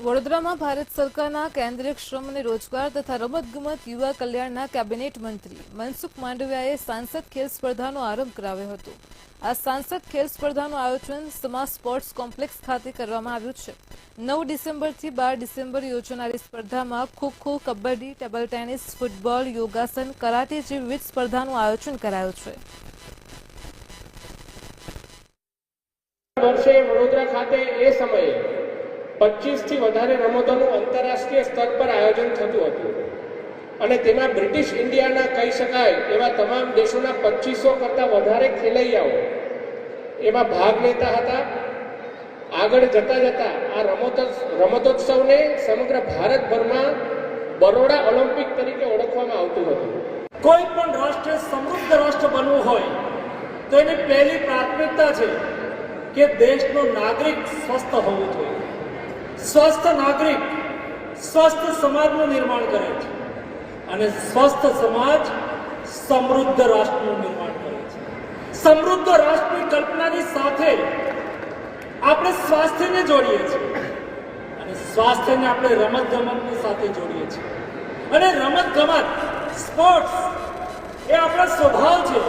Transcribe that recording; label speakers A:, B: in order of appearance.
A: વડોદરામાં ભારત સરકારના કેન્દ્રીય શ્રમ અને રોજગાર તથા રમતગમત યુવા કલ્યાણના કેબિનેટ મંત્રી મનસુખ માંડવિયાએ સાંસદ ખેલ સ્પર્ધાનો આરંભ કરાવ્યો હતો। આ સાંસદ ખેલ સ્પર્ધાનું આયોજન સમા સ્પોર્ટ્સ કોમ્પ્લેક્સ ખાતે કરવામાં આવ્યું છે। 9 ડિસેમ્બરથી 12 ડિસેમ્બર યોજાનારી સ્પર્ધામાં kho kho, kabaddi, table tennis, football, યોગાસન, કરાટે જેવી વિવિધ સ્પર્ધાનું આયોજન કરાયું છે।
B: વર્ષે વડોદરા ખાતે એ સમયે 25 થી વધારે રમતોનું આંતરરાષ્ટ્રીય સ્તર પર આયોજન થતું હતું અને તેમાં બ્રિટિશ ઇન્ડિયાના કહી શકાય એવા તમામ દેશોના 2500 કરતાં વધારે ખેલૈયાઓ એમાં ભાગ લેતા હતા। આગળ જતા આ રમતોત્સવને સમગ્ર ભારતભરમાં બરોડા ઓલિમ્પિક તરીકે ઓળખવામાં આવતું હતું।
C: કોઈ પણ રાષ્ટ્ર સમૃદ્ધ રાષ્ટ્ર બનવું હોય તો એની પહેલી પ્રાથમિકતા છે કે દેશનો નાગરિક સ્વસ્થ હોવો જોઈએ। સ્વસ્થ નાગરિક સ્વસ્થ સમાજનું નિર્માણ કરે છે અને સ્વસ્થ સમાજ સમૃદ્ધ રાષ્ટ્રનું નિર્માણ કરે છે। સમૃદ્ધ રાષ્ટ્રની કલ્પનાની સાથે આપણે સ્વાસ્થ્યને જોડીએ છીએ અને સ્વાસ્થ્યને આપણે રમતગમતની સાથે જોડીએ છીએ અને રમતગમત સ્પોર્ટ્સ એ આપણા સ્વભાવ છે।